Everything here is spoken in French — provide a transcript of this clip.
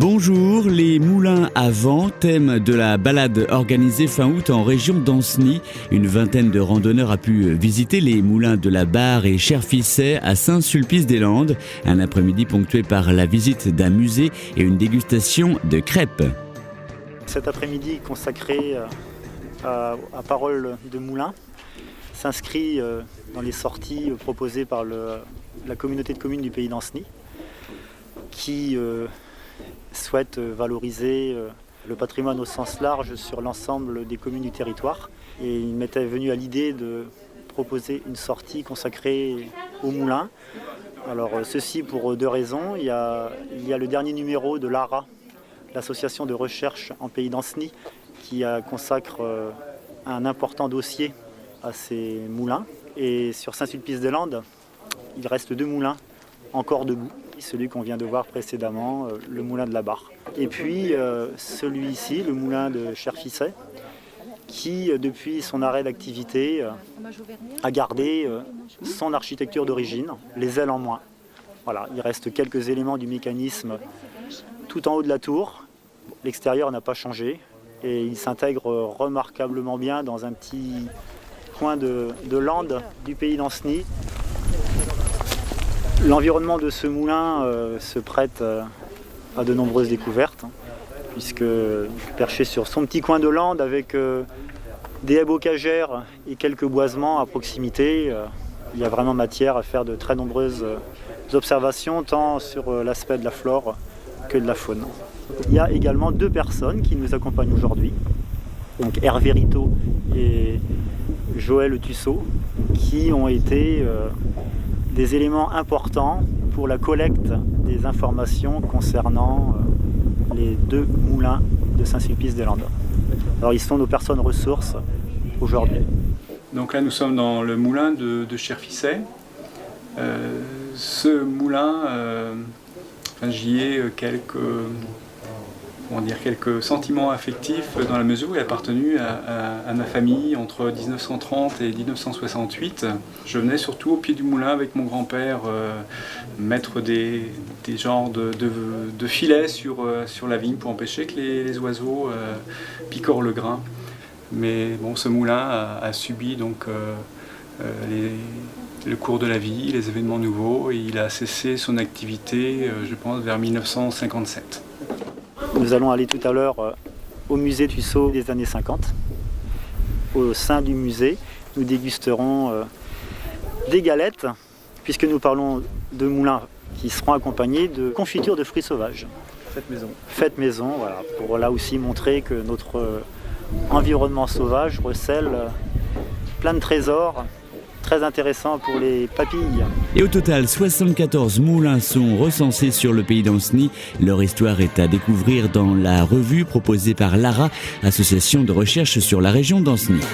Bonjour, les moulins à vent, thème de la balade organisée fin août en région d'Ancenis. Une vingtaine de randonneurs a pu visiter les moulins de la Barre et Cherfisset à Saint-Sulpice-des-Landes. Un après-midi ponctué par la visite d'un musée et une dégustation de crêpes. Cet après-midi consacré à Parole de Moulins s'inscrit dans les sorties proposées par la communauté de communes du pays d'Ancenis qui souhaite valoriser le patrimoine au sens large sur l'ensemble des communes du territoire. Et il m'était venu à l'idée de proposer une sortie consacrée aux moulins. Alors ceci pour deux raisons. Il y a le dernier numéro de l'ARA, l'association de recherche en pays d'Ancenis, qui consacre un important dossier à ces moulins. Et sur Saint-Sulpice-des-Landes, il reste deux moulins encore debout. Celui qu'on vient de voir précédemment, le moulin de la Barre. Et puis celui-ci, le moulin de Cherfisset, qui depuis son arrêt d'activité a gardé son architecture d'origine, les ailes en moins. Voilà, il reste quelques éléments du mécanisme tout en haut de la tour. L'extérieur n'a pas changé et il s'intègre remarquablement bien dans un petit coin de Landes du pays d'Ancenis. L'environnement de ce moulin se prête à de nombreuses découvertes, puisque perché sur son petit coin de Landes avec des haies bocagères et quelques boisements à proximité, il y a vraiment matière à faire de très nombreuses observations, tant sur l'aspect de la flore que de la faune. Il y a également deux personnes qui nous accompagnent aujourd'hui, donc Hervé Rito et Joël Tussaud, qui ont été des éléments importants pour la collecte des informations concernant les deux moulins de Saint-Sulpice-des-Landes. Alors ils sont nos personnes ressources aujourd'hui. Donc là nous sommes dans le moulin de Cherfisset. Ce moulin, j'y ai quelques sentiments affectifs dans la mesure où il a appartenu à ma famille entre 1930 et 1968. Je venais surtout au pied du moulin avec mon grand-père mettre des genres de filets sur la vigne pour empêcher que les oiseaux picorent le grain. Mais bon, ce moulin a subi donc le cours de la vie, les événements nouveaux, et il a cessé son activité, je pense, vers 1957. Nous allons aller tout à l'heure au musée Tussaud des années 50. Au sein du musée, nous dégusterons des galettes, puisque nous parlons de moulins qui seront accompagnés de confitures de fruits sauvages. Faites maison, voilà, pour là aussi montrer que notre environnement sauvage recèle plein de trésors très intéressant pour les papilles. Et au total, 74 moulins sont recensés sur le pays d'Ancenis. Leur histoire est à découvrir dans la revue proposée par l'ARA, association de recherche sur la région d'Ancenis.